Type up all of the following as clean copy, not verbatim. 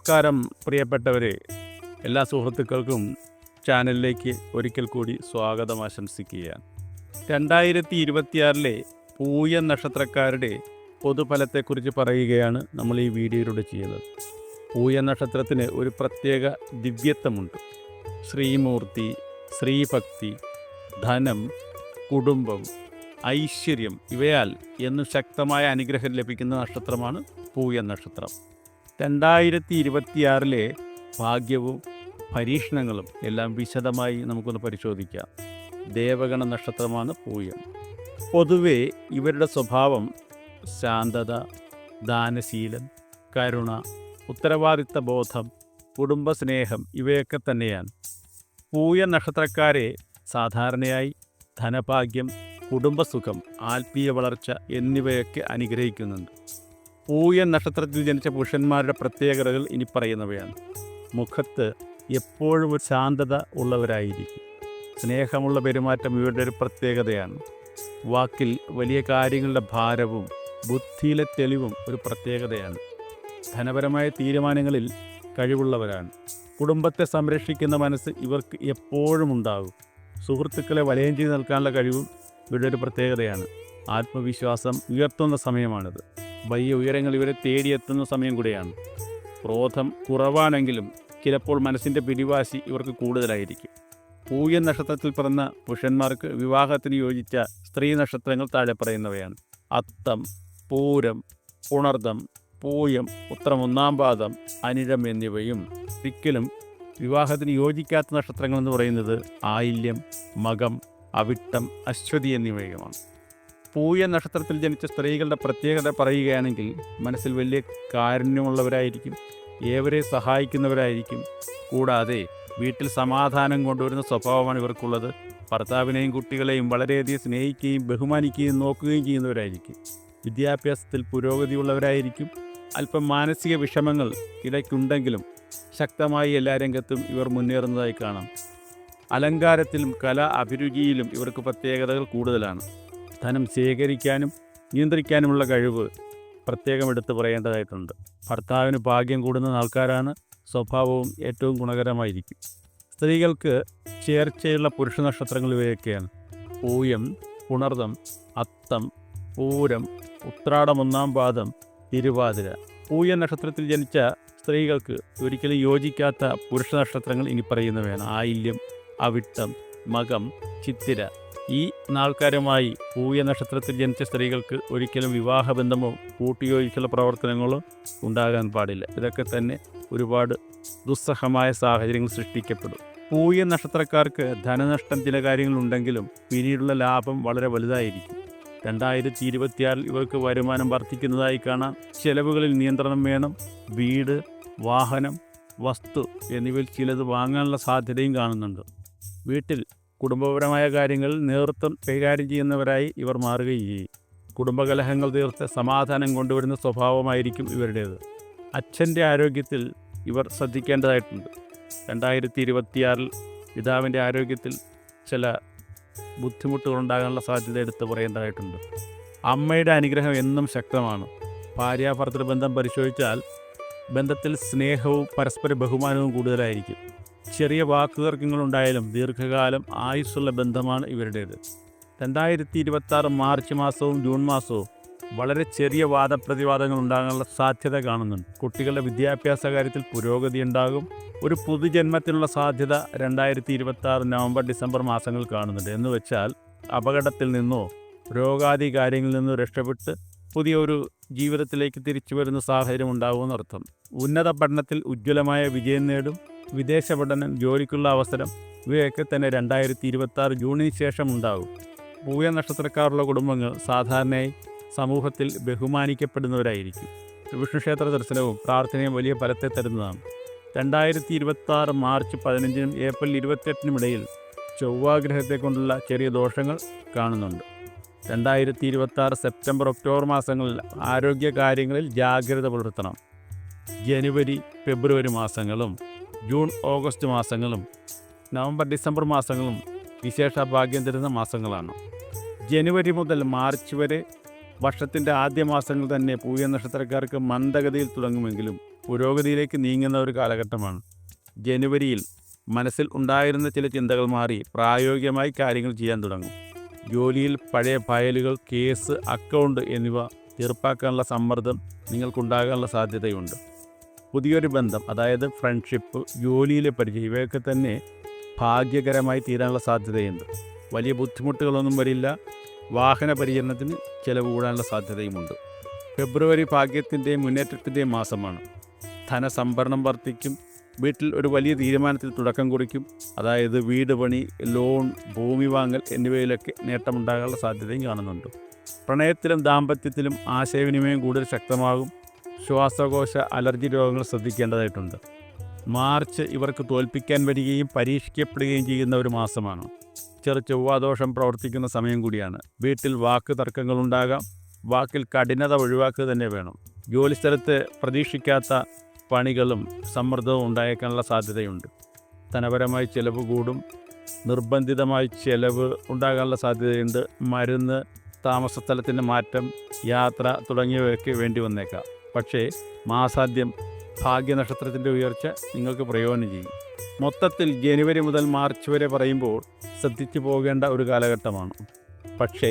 നമസ്കാരം പ്രിയപ്പെട്ടവരെ, എല്ലാ സുഹൃത്തുക്കൾക്കും ചാനലിലേക്ക് ഒരിക്കൽ കൂടി സ്വാഗതം ആശംസിക്കുകയാണ്. 2026 പൂയ നക്ഷത്രക്കാരുടെ പൊതുഫലത്തെക്കുറിച്ച് പറയുകയാണ് നമ്മൾ ഈ വീഡിയോയിലൂടെ ചെയ്യുന്നത്. പൂയ നക്ഷത്രത്തിന് ഒരു പ്രത്യേക ദിവ്യത്വമുണ്ട്. ശ്രീമൂർത്തി, ശ്രീഭക്തി, ധനം, കുടുംബം, ഐശ്വര്യം ഇവയാൽ എന്നും ശക്തമായ അനുഗ്രഹം ലഭിക്കുന്ന നക്ഷത്രമാണ് പൂയ നക്ഷത്രം. 2026 ഭാഗ്യവും പരീക്ഷണങ്ങളും എല്ലാം വിശദമായി നമുക്കൊന്ന് പരിശോധിക്കാം. ദേവഗണ നക്ഷത്രമാണ് പൂയം. പൊതുവെ ഇവരുടെ സ്വഭാവം ശാന്തത, ദാനശീലം, കരുണ, ഉത്തരവാദിത്ത ബോധം, കുടുംബസ്നേഹം ഇവയൊക്കെ തന്നെയാണ്. പൂയ നക്ഷത്രക്കാരെ സാധാരണയായി ധനഭാഗ്യം, കുടുംബസുഖം, ആത്മീയ വളർച്ച എന്നിവയൊക്കെ അനുഗ്രഹിക്കുന്നുണ്ട്. പൂയ നക്ഷത്രത്തിൽ ജനിച്ച പുരുഷന്മാരുടെ പ്രത്യേകതകൾ ഇനി പറയുന്നവയാണ്. മുഖത്ത് എപ്പോഴും ഒരു ശാന്തത ഉള്ളവരായിരിക്കും. സ്നേഹമുള്ള പെരുമാറ്റം ഇവരുടെ ഒരു പ്രത്യേകതയാണ്. വാക്കിൽ വലിയ കാര്യങ്ങളുടെ ഭാരവും ബുദ്ധിയിലെ തെളിവും ഒരു പ്രത്യേകതയാണ്. ധനപരമായ തീരുമാനങ്ങളിൽ കഴിവുള്ളവരാണ്. കുടുംബത്തെ സംരക്ഷിക്കുന്ന മനസ്സ് ഇവർക്ക് എപ്പോഴും ഉണ്ടാകും. സുഹൃത്തുക്കളെ വലയം ചെയ്ത് നിൽക്കാനുള്ള കഴിവും ഇവരുടെ ഒരു പ്രത്യേകതയാണ്. ആത്മവിശ്വാസം ഉയർത്തുന്ന സമയമാണിത്. വലിയ ഉയരങ്ങൾ ഇവരെ തേടിയെത്തുന്ന സമയം കൂടെയാണ്. ക്രോധം കുറവാണെങ്കിലും ചിലപ്പോൾ മനസ്സിൻ്റെ പിടിവാശി ഇവർക്ക് കൂടുതലായിരിക്കും. പൂയ നക്ഷത്രത്തിൽ പിറന്ന പുരുഷന്മാർക്ക് വിവാഹത്തിന് യോജിച്ച സ്ത്രീ നക്ഷത്രങ്ങൾ താഴെ പറയുന്നവയാണ്. അത്തം, പൂരം, പുണർദം, പൂയം, ഉത്രം 1-ാം പാദം, അനിഴം എന്നിവയും. ഒരിക്കലും വിവാഹത്തിന് യോജിക്കാത്ത നക്ഷത്രങ്ങളെന്ന് പറയുന്നത് ആയില്യം, മകം, അവിട്ടം, അശ്വതി എന്നിവയുമാണ്. പൂയ നക്ഷത്രത്തിൽ ജനിച്ച സ്ത്രീകളുടെ പ്രത്യേകത പറയുകയാണെങ്കിൽ മനസ്സിൽ വലിയ കാരുണ്യമുള്ളവരായിരിക്കും, ഏവരെ സഹായിക്കുന്നവരായിരിക്കും. കൂടാതെ വീട്ടിൽ സമാധാനം കൊണ്ടുവരുന്ന സ്വഭാവമാണ് ഇവർക്കുള്ളത്. ഭർത്താവിനെയും കുട്ടികളെയും വളരെയധികം സ്നേഹിക്കുകയും ബഹുമാനിക്കുകയും നോക്കുകയും ചെയ്യുന്നവരായിരിക്കും. വിദ്യാഭ്യാസത്തിൽ പുരോഗതിയുള്ളവരായിരിക്കും. അല്പം മാനസിക വിഷമങ്ങൾ ഇടയ്ക്കുണ്ടെങ്കിലും ശക്തമായി എല്ലാ രംഗത്തും ഇവർ മുന്നേറുന്നതായി കാണാം. അലങ്കാരത്തിലും അഭിരുചിയിലും ഇവർക്ക് പ്രത്യേകതകൾ കൂടുതലാണ്. ധനം ശേഖരിക്കാനും നിയന്ത്രിക്കാനുമുള്ള കഴിവ് പ്രത്യേകം എടുത്തു പറയേണ്ടതായിട്ടുണ്ട്. ഭർത്താവിന് ഭാഗ്യം കൂടുന്ന ആൾക്കാരാണ്. സ്വഭാവവും ഏറ്റവും ഗുണകരമായിരിക്കും. സ്ത്രീകൾക്ക് ചേർച്ചയുള്ള പുരുഷ നക്ഷത്രങ്ങൾ ഇവയൊക്കെയാണ്. പൂയം, പുണർദം, അത്തം, പൂരം, ഉത്രാടം 1-ാം പാദം, തിരുവാതിര. പൂയ നക്ഷത്രത്തിൽ ജനിച്ച സ്ത്രീകൾക്ക് ഒരിക്കലും യോജിക്കാത്ത പുരുഷ നക്ഷത്രങ്ങൾ ഇനി പറയുന്നവയാണ്. ആയില്യം, അവിട്ടം, മകം, ചിത്തിര. ഈ നാൾക്കാരുമായി പൂയ നക്ഷത്രത്തിൽ ജനിച്ച സ്ത്രീകൾക്ക് ഒരിക്കലും വിവാഹബന്ധമോ കൂട്ടിയോജിച്ചുള്ള പ്രവർത്തനങ്ങളോ ഉണ്ടാകാൻ പാടില്ല. ഇതൊക്കെ തന്നെ ഒരുപാട് ദുസ്സഹമായ സാഹചര്യങ്ങൾ സൃഷ്ടിക്കപ്പെടും. പൂയ നക്ഷത്രക്കാർക്ക് ധനനഷ്ടം ചില കാര്യങ്ങളുണ്ടെങ്കിലും പിന്നീടുള്ള ലാഭം വളരെ വലുതായിരിക്കും. 2026 ഇവർക്ക് വരുമാനം വർദ്ധിക്കുന്നതായി കാണാം. ചെലവുകളിൽ നിയന്ത്രണം വേണം. വീട്, വാഹനം, വസ്തു എന്നിവയിൽ ചിലത് വാങ്ങാനുള്ള സാധ്യതയും കാണുന്നുണ്ട്. വീട്ടിൽ കുടുംബപരമായ കാര്യങ്ങളിൽ നേതൃത്വം കൈകാര്യം ചെയ്യുന്നവരായി ഇവർ മാറുകയും ചെയ്യും. കുടുംബകലഹങ്ങൾ തീർത്ത് സമാധാനം കൊണ്ടുവരുന്ന സ്വഭാവമായിരിക്കും ഇവരുടേത്. അച്ഛൻ്റെ ആരോഗ്യത്തിൽ ഇവർ ശ്രദ്ധിക്കേണ്ടതായിട്ടുണ്ട്. 2026 പിതാവിൻ്റെ ആരോഗ്യത്തിൽ ചില ബുദ്ധിമുട്ടുകളുണ്ടാകാനുള്ള സാധ്യത എടുത്ത് പറയേണ്ടതായിട്ടുണ്ട്. അമ്മയുടെ അനുഗ്രഹം എന്നും ശക്തമാണ്. ഭാര്യാഭർത്തൃ ബന്ധം പരിശോധിച്ചാൽ ബന്ധത്തിൽ സ്നേഹവും പരസ്പര ബഹുമാനവും കൂടുതലായിരിക്കും. ചെറിയ വാക്കുതർക്കങ്ങളുണ്ടായാലും ദീർഘകാലം ആയുസ്സുള്ള ബന്ധമാണ് ഇവരുടേത്. 2026 മാർച്ച് മാസവും ജൂൺ മാസവും വളരെ ചെറിയ വാദപ്രതിവാദങ്ങൾ ഉണ്ടാകാനുള്ള സാധ്യത കാണുന്നുണ്ട്. കുട്ടികളുടെ വിദ്യാഭ്യാസ കാര്യത്തിൽ പുരോഗതി ഉണ്ടാകും. ഒരു പുതുജന്മത്തിനുള്ള സാധ്യത 2026 നവംബർ ഡിസംബർ മാസങ്ങൾ കാണുന്നുണ്ട്. എന്ന് വെച്ചാൽ അപകടത്തിൽ നിന്നോ രോഗാദി കാര്യങ്ങളിൽ നിന്നോ രക്ഷപ്പെട്ട് പുതിയൊരു ജീവിതത്തിലേക്ക് തിരിച്ചു വരുന്ന സാഹചര്യം ഉണ്ടാകുമെന്നർത്ഥം. ഉന്നത പഠനത്തിൽ ഉജ്ജ്വലമായ വിജയം നേടും. വിദേശ പഠനം, ജോലിക്കുള്ള അവസരം ഇവയൊക്കെ തന്നെ 2026 ജൂണിന് ശേഷം ഉണ്ടാകും. പൂയ നക്ഷത്രക്കാരുള്ള കുടുംബങ്ങൾ സാധാരണയായി സമൂഹത്തിൽ ബഹുമാനിക്കപ്പെടുന്നവരായിരിക്കും. വിഷ്ണുക്ഷേത്ര ദർശനവും പ്രാർത്ഥനയും വലിയ ഫലത്തെ തരുന്നതാണ്. 2026 മാർച്ച് 15-നും ഏപ്രിൽ 28-നും ഇടയിൽ ചൊവ്വാഗ്രഹത്തെ കൊണ്ടുള്ള ചെറിയ ദോഷങ്ങൾ കാണുന്നുണ്ട്. 2026 സെപ്റ്റംബർ ഒക്ടോബർ മാസങ്ങളിൽ ആരോഗ്യ കാര്യങ്ങളിൽ ജാഗ്രത പുലർത്തണം. ജനുവരി ഫെബ്രുവരി മാസങ്ങളും ജൂൺ ഓഗസ്റ്റ് മാസങ്ങളും നവംബർ ഡിസംബർ മാസങ്ങളും വിശേഷ ഭാഗ്യം തരുന്ന മാസങ്ങളാണ്. ജനുവരി മുതൽ മാർച്ച് വരെ വർഷത്തിൻ്റെ ആദ്യ മാസങ്ങൾ തന്നെ പൂയ നക്ഷത്രക്കാർക്ക് മന്ദഗതിയിൽ തുടങ്ങുമെങ്കിലും പുരോഗതിയിലേക്ക് നീങ്ങുന്ന ഒരു കാലഘട്ടമാണ്. ജനുവരിയിൽ മനസ്സിൽ ഉണ്ടായിരുന്ന ചില ചിന്തകൾ മാറി പ്രായോഗികമായി കാര്യങ്ങൾ ചെയ്യാൻ തുടങ്ങും. ജോലിയിൽ പഴയ ഫയലുകൾ, കേസ്, അക്കൗണ്ട് എന്നിവ തീർപ്പാക്കാനുള്ള സമ്മർദ്ദം നിങ്ങൾക്കുണ്ടാകാനുള്ള സാധ്യതയുണ്ട്. പുതിയൊരു ബന്ധം, അതായത് ഫ്രണ്ട്ഷിപ്പ്, ജോലിയിലെ പരിചയം, ഇവയൊക്കെ തന്നെ ഭാഗ്യകരമായി തീരാനുള്ള സാധ്യതയുണ്ട്. വലിയ ബുദ്ധിമുട്ടുകളൊന്നും വരില്ല. വാഹന പരിചരണത്തിന് ചിലവ് കൂടാനുള്ള സാധ്യതയുമുണ്ട്. ഫെബ്രുവരി ഭാഗ്യത്തിൻ്റെയും മുന്നേറ്റത്തിൻ്റെയും മാസമാണ്. ധനസംഭരണം വർദ്ധിക്കും. വീട്ടിൽ ഒരു വലിയ തീരുമാനത്തിൽ തുടക്കം കുറിക്കും. അതായത് വീട് പണി, ലോൺ, ഭൂമി വാങ്ങൽ എന്നിവയിലൊക്കെ നേട്ടമുണ്ടാകാനുള്ള സാധ്യതയും കാണുന്നുണ്ട്. പ്രണയത്തിലും ദാമ്പത്യത്തിലും ആശയവിനിമയം കൂടുതൽ ശക്തമാകും. ശ്വാസകോശ അലർജി രോഗങ്ങൾ ശ്രദ്ധിക്കേണ്ടതായിട്ടുണ്ട്. മാർച്ച് ഇവർക്ക് തോൽപ്പിക്കാൻ വരികയും പരീക്ഷിക്കപ്പെടുകയും ചെയ്യുന്ന ഒരു മാസമാണ്. ചൊവ്വാദോഷം പ്രവർത്തിക്കുന്ന സമയം കൂടിയാണ്. വീട്ടിൽ വാക്ക് തർക്കങ്ങളുണ്ടാകാം. വാക്കിൽ കഠിനത ഒഴിവാക്കുക തന്നെ വേണം. ജോലിസ്ഥലത്ത് പ്രതീക്ഷിക്കാത്ത പണികളും സമ്മർദ്ദവും ഉണ്ടായേക്കാനുള്ള സാധ്യതയുണ്ട്. ധനപരമായി ചിലവ് കൂടും. നിർബന്ധിതമായി ചിലവ് ഉണ്ടാകാനുള്ള സാധ്യതയുണ്ട്. മരുന്ന്, താമസ സ്ഥലത്തിൻ്റെ മാറ്റം, യാത്ര തുടങ്ങിയവയൊക്കെ വേണ്ടി വന്നേക്കാം. പക്ഷേ മാസാദ്യം ഭാഗ്യനക്ഷത്രത്തിൻ്റെ ഉയർച്ച നിങ്ങൾക്ക് പ്രയോജനം ചെയ്യും. മൊത്തത്തിൽ ജനുവരി മുതൽ മാർച്ച് വരെ പറയുമ്പോൾ ശ്രദ്ധിച്ചു പോകേണ്ട ഒരു കാലഘട്ടമാണ്. പക്ഷേ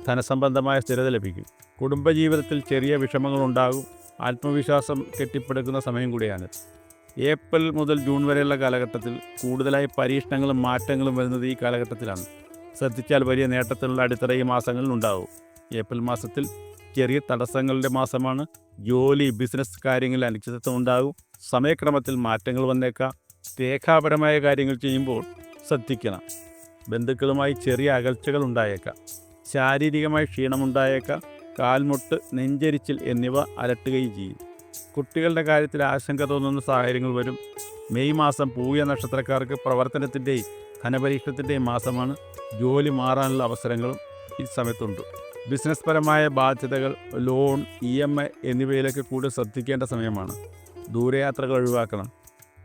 ധനസംബന്ധമായ സ്ഥിരത ലഭിക്കും. കുടുംബജീവിതത്തിൽ ചെറിയ വിഷമങ്ങളുണ്ടാകും. ആത്മവിശ്വാസം കെട്ടിപ്പടുക്കുന്ന സമയം കൂടിയാണ്. ഏപ്രിൽ മുതൽ ജൂൺ വരെയുള്ള കാലഘട്ടത്തിൽ കൂടുതലായി പരീക്ഷണങ്ങളും മാറ്റങ്ങളും വരുന്നത് ഈ കാലഘട്ടത്തിലാണ്. ശ്രദ്ധിച്ചാൽ വലിയ നേട്ടത്തിനുള്ള അടിത്തറ ഈ മാസങ്ങളിൽ ഉണ്ടാവും. ഏപ്രിൽ മാസത്തിൽ ചെറിയ തടസ്സങ്ങളുടെ മാസമാണ്. ജോലി, ബിസിനസ് കാര്യങ്ങളിൽ അനിശ്ചിതത്വം ഉണ്ടാകും. സമയക്രമത്തിൽ മാറ്റങ്ങൾ വന്നേക്കാം. രേഖാപരമായ കാര്യങ്ങൾ ചെയ്യുമ്പോൾ ശ്രദ്ധിക്കണം. ബന്ധുക്കളുമായി ചെറിയ അകൽച്ചകൾ ഉണ്ടായേക്കാം. ശാരീരികമായി ക്ഷീണമുണ്ടായേക്കാം. കാൽമുട്ട്, നെഞ്ചരിച്ചിൽ എന്നിവ അലട്ടുകയും ചെയ്യും. കുട്ടികളുടെ കാര്യത്തിൽ ആശങ്ക തോന്നുന്ന സാഹചര്യങ്ങൾ വരും. മെയ് മാസം പൂയ നക്ഷത്രക്കാർക്ക് പ്രവർത്തനത്തിൻ്റെയും ധനപരീക്ഷണത്തിൻ്റെയും മാസമാണ്. ജോലി മാറാനുള്ള അവസരങ്ങളും ഈ സമയത്തുണ്ട്. ബിസിനസ് പരമായ ബാധ്യതകൾ, ലോൺ, EMI എന്നിവയിലൊക്കെ കൂടുതൽ ശ്രദ്ധിക്കേണ്ട സമയമാണ്. ദൂരയാത്രകൾ ഒഴിവാക്കണം.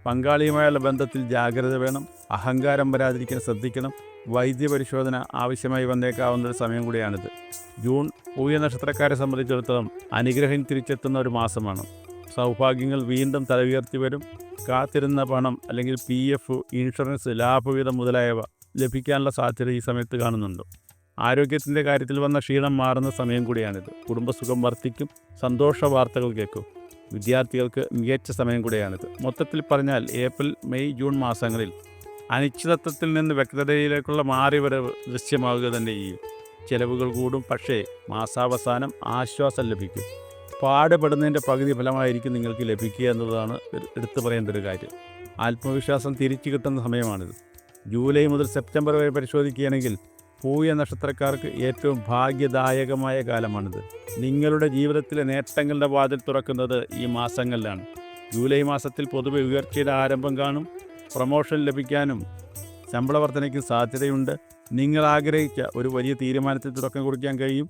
പങ്കാളിയുമായുള്ള ബന്ധത്തിൽ ജാഗ്രത വേണം. അഹങ്കാരം വരാതിരിക്കാൻ ശ്രദ്ധിക്കണം. വൈദ്യപരിശോധന ആവശ്യമായി വന്നേക്കാവുന്ന ഒരു സമയം കൂടിയാണിത്. ജൂൺ പൂയ നക്ഷത്രക്കാരെ സംബന്ധിച്ചിടത്തോളം അനുഗ്രഹം തിരിച്ചെത്തുന്ന ഒരു മാസമാണ്. സൗഭാഗ്യങ്ങൾ വീണ്ടും തലയുയർത്തി വരും. കാത്തിരുന്ന പണം അല്ലെങ്കിൽ PF, ഇൻഷുറൻസ്, ലാഭവിഹിതം മുതലായവ ലഭിക്കാനുള്ള സാധ്യത ഈ സമയത്ത് കാണുന്നുണ്ട്. ആരോഗ്യത്തിൻ്റെ കാര്യത്തിൽ വന്ന ക്ഷീണം മാറുന്ന സമയം കൂടിയാണിത്. കുടുംബസുഖം വർദ്ധിക്കും. സന്തോഷ വാർത്തകൾ കേൾക്കും. വിദ്യാർത്ഥികൾക്ക് മികച്ച സമയം കൂടിയാണിത്. മൊത്തത്തിൽ പറഞ്ഞാൽ ഏപ്രിൽ, മെയ്, ജൂൺ മാസങ്ങളിൽ അനിശ്ചിതത്വത്തിൽ നിന്ന് വ്യക്തതയിലേക്കുള്ള മാറിവരവ് ദൃശ്യമാവുക തന്നെ ചെയ്യും. ചിലവുകൾ കൂടും. പക്ഷേ മാസാവസാനം ആശ്വാസം ലഭിക്കും. പാടുപെടുന്നതിൻ്റെ പകുതി ഫലമായിരിക്കും നിങ്ങൾക്ക് ലഭിക്കുക എന്നുള്ളതാണ് എടുത്തു പറയേണ്ട ഒരു കാര്യം. ആത്മവിശ്വാസം തിരിച്ചു കിട്ടുന്ന സമയമാണിത്. ജൂലൈ മുതൽ സെപ്റ്റംബർ വരെ പരിശോധിക്കുകയാണെങ്കിൽ പൂയ നക്ഷത്രക്കാർക്ക് ഏറ്റവും ഭാഗ്യദായകമായ കാലമാണിത്. നിങ്ങളുടെ ജീവിതത്തിലെ നേട്ടങ്ങളുടെ വാതിൽ തുറക്കുന്നത് ഈ മാസങ്ങളിലാണ്. ജൂലൈ മാസത്തിൽ പൊതുവെ ഉയർച്ചയുടെ ആരംഭം കാണും. പ്രൊമോഷൻ ലഭിക്കാനും ശമ്പള വർധനയ്ക്കും സാധ്യതയുണ്ട്. നിങ്ങൾ ആഗ്രഹിച്ച ഒരു വലിയ തീരുമാനത്തിൽ തുടക്കം കുറിക്കാൻ കഴിയും.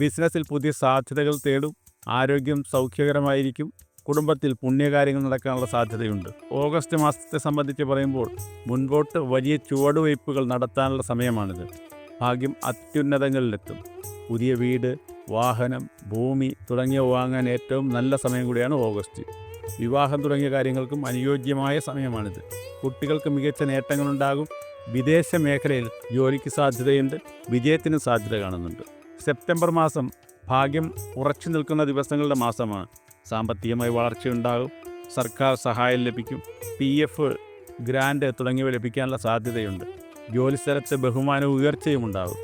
ബിസിനസ്സിൽ പുതിയ സാധ്യതകൾ തേടും. ആരോഗ്യം സൗഖ്യകരമായിരിക്കും. കുടുംബത്തിൽ പുണ്യകാര്യങ്ങൾ നടക്കാനുള്ള സാധ്യതയുണ്ട്. ഓഗസ്റ്റ് മാസത്തെ സംബന്ധിച്ച് പറയുമ്പോൾ മുൻപോട്ട് വലിയ ചുവടുവയ്പ്പുകൾ നടത്താനുള്ള സമയമാണിത്. ഭാഗ്യം അത്യുന്നതങ്ങളിലെത്തും. പുതിയ വീട്, വാഹനം, ഭൂമി തുടങ്ങിയവ വാങ്ങാൻ ഏറ്റവും നല്ല സമയം കൂടിയാണ് ഓഗസ്റ്റ്. വിവാഹം തുടങ്ങിയ കാര്യങ്ങൾക്കും അനുയോജ്യമായ സമയമാണിത്. കുട്ടികൾക്ക് മികച്ച നേട്ടങ്ങളുണ്ടാകും. വിദേശ മേഖലയിൽ ജോലിക്ക് സാധ്യതയുണ്ട്. വിജയത്തിന് സാധ്യത കാണുന്നുണ്ട്. സെപ്റ്റംബർ മാസം ഭാഗ്യം ഉറച്ചു നിൽക്കുന്ന ദിവസങ്ങളുടെ മാസമാണ്. സാമ്പത്തികമായി വളർച്ചയുണ്ടാകും. സർക്കാർ സഹായം ലഭിക്കും. PF, ഗ്രാൻഡ് തുടങ്ങിയവ ലഭിക്കാനുള്ള സാധ്യതയുണ്ട്. ജോലിസ്ഥലത്ത് ബഹുമാനവും ഉയർച്ചയും ഉണ്ടാകും.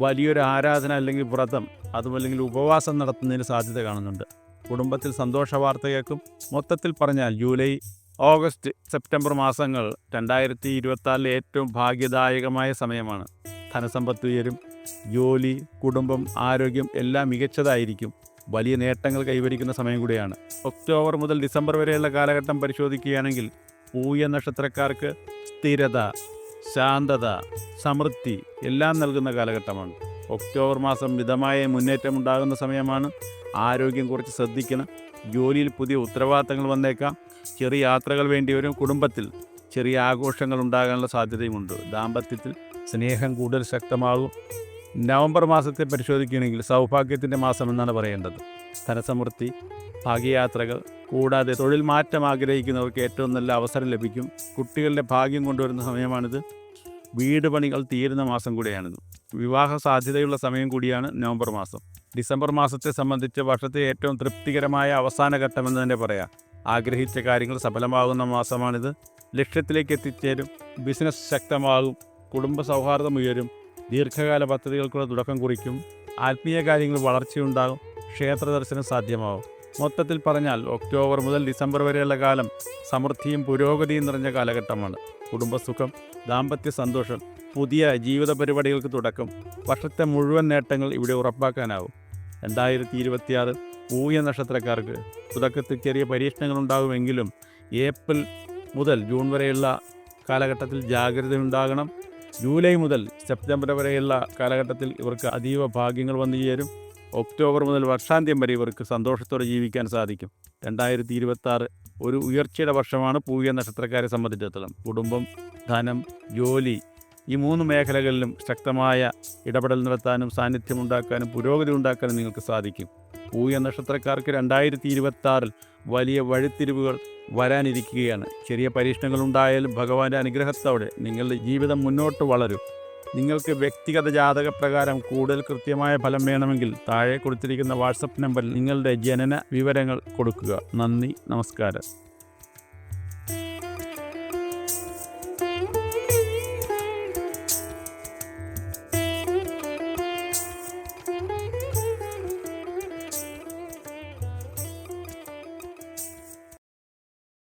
വലിയൊരു ആരാധന അല്ലെങ്കിൽ വ്രതം, അതുമല്ലെങ്കിൽ ഉപവാസം നടത്തുന്നതിന് സാധ്യത കാണുന്നുണ്ട്. കുടുംബത്തിൽ സന്തോഷ വാർത്ത കേൾക്കും. മൊത്തത്തിൽ പറഞ്ഞാൽ ജൂലൈ, ഓഗസ്റ്റ്, സെപ്റ്റംബർ മാസങ്ങൾ 2024 ഏറ്റവും ഭാഗ്യദായകമായ സമയമാണ്. ധനസമ്പത്ത് ഉയരും. ജോലി, കുടുംബം, ആരോഗ്യം എല്ലാം മികച്ചതായിരിക്കും. വലിയ നേട്ടങ്ങൾ കൈവരിക്കുന്ന സമയം കൂടിയാണ്. ഒക്ടോബർ മുതൽ ഡിസംബർ വരെയുള്ള കാലഘട്ടം പരിശോധിക്കുകയാണെങ്കിൽ പൂയ നക്ഷത്രക്കാർക്ക് സ്ഥിരത, ശാന്തത, സമൃദ്ധി എല്ലാം നൽകുന്ന കാലഘട്ടമാണ്. ഒക്ടോബർ മാസം മിതമായ മുന്നേറ്റമുണ്ടാകുന്ന സമയമാണ്. ആരോഗ്യം കുറച്ച് ശ്രദ്ധിക്കണം. ജോലിയിൽ പുതിയ ഉത്തരവാദിത്തങ്ങൾ വന്നേക്കാം. ചെറിയ യാത്രകൾ വേണ്ടിവരും. കുടുംബത്തിൽ ചെറിയ ആഘോഷങ്ങൾ ഉണ്ടാകാനുള്ള സാധ്യതയുമുണ്ട്. ദാമ്പത്യത്തിൽ സ്നേഹം കൂടുതൽ ശക്തമാകും. നവംബർ മാസത്തെ പരിശോധിക്കുകയാണെങ്കിൽ സൗഭാഗ്യത്തിൻ്റെ മാസം എന്നാണ് പറയേണ്ടത്. ധനസമൃദ്ധി, ഭാഗ്യയാത്രകൾ, കൂടാതെ തൊഴിൽ മാറ്റം ആഗ്രഹിക്കുന്നവർക്ക് ഏറ്റവും നല്ല അവസരം ലഭിക്കും. കുട്ടികളുടെ ഭാഗ്യം കൊണ്ടുവരുന്ന സമയമാണിത്. വീട് പണികൾ തീരുന്ന മാസം കൂടിയാണിത്. വിവാഹ സാധ്യതയുള്ള സമയം കൂടിയാണ് നവംബർ മാസം. ഡിസംബർ മാസത്തെ സംബന്ധിച്ച് വർഷത്തെ ഏറ്റവും തൃപ്തികരമായ അവസാന ഘട്ടമെന്ന് തന്നെ പറയാം. ആഗ്രഹിച്ച കാര്യങ്ങൾ സഫലമാകുന്ന മാസമാണിത്. ലക്ഷ്യത്തിലേക്ക് എത്തിച്ചേരും, ബിസിനസ് ശക്തമാകും, കുടുംബ സൗഹാർദ്ദം ഉയരും, ദീർഘകാല പദ്ധതികൾക്കുള്ള തുടക്കം കുറിക്കും, ആത്മീയ കാര്യങ്ങൾ വളർച്ചയുണ്ടാകും, ക്ഷേത്ര ദർശനം സാധ്യമാകും. മൊത്തത്തിൽ പറഞ്ഞാൽ ഒക്ടോബർ മുതൽ ഡിസംബർ വരെയുള്ള കാലം സമൃദ്ധിയും പുരോഗതിയും നിറഞ്ഞ കാലഘട്ടമാണ്. കുടുംബസുഖം, ദാമ്പത്യ സന്തോഷം, പുതിയ ജീവിത പരിപാടികൾക്ക് തുടക്കം, വർഷത്തെ മുഴുവൻ നേട്ടങ്ങൾ ഇവിടെ ഉറപ്പാക്കാനാവും. 2026 പൂയ നക്ഷത്രക്കാർക്ക് തുടക്കത്തിൽ ചെറിയ പരീക്ഷണങ്ങളുണ്ടാകുമെങ്കിലും ഏപ്രിൽ മുതൽ ജൂൺ വരെയുള്ള കാലഘട്ടത്തിൽ ജാഗ്രതയുണ്ടാകണം. ജൂലൈ മുതൽ സെപ്റ്റംബർ വരെയുള്ള കാലഘട്ടത്തിൽ ഇവർക്ക് അതീവ ഭാഗ്യങ്ങൾ വന്നു ചേരും. ഒക്ടോബർ മുതൽ വർഷാന്ത്യം വരെ ഇവർക്ക് സന്തോഷത്തോടെ ജീവിക്കാൻ സാധിക്കും. 2026 ഒരു ഉയർച്ചയുടെ വർഷമാണ് പൂയ നക്ഷത്രക്കാരെ സംബന്ധിച്ചിടത്തോളം. കുടുംബം, ധനം, ജോലി ഈ 3 മേഖലകളിലും ശക്തമായ ഇടപെടൽ നടത്താനും സാന്നിധ്യമുണ്ടാക്കാനും പുരോഗതി ഉണ്ടാക്കാനും നിങ്ങൾക്ക് സാധിക്കും. പൂയ നക്ഷത്രക്കാർക്ക് 2026 വലിയ വഴിത്തിരിവുകൾ വരാനിരിക്കുകയാണ്. ചെറിയ പരീക്ഷണങ്ങളുണ്ടായാലും ഭഗവാന്റെ അനുഗ്രഹത്തോടെ നിങ്ങളുടെ ജീവിതം മുന്നോട്ട് വളരും. നിങ്ങൾക്ക് വ്യക്തിഗത ജാതകപ്രകാരം കൂടുതൽ കൃത്യമായ ഫലം വേണമെങ്കിൽ താഴെ കൊടുത്തിരിക്കുന്ന വാട്സപ്പ് നമ്പറിൽ നിങ്ങളുടെ ജനന വിവരങ്ങൾ കൊടുക്കുക. നന്ദി, നമസ്കാരം.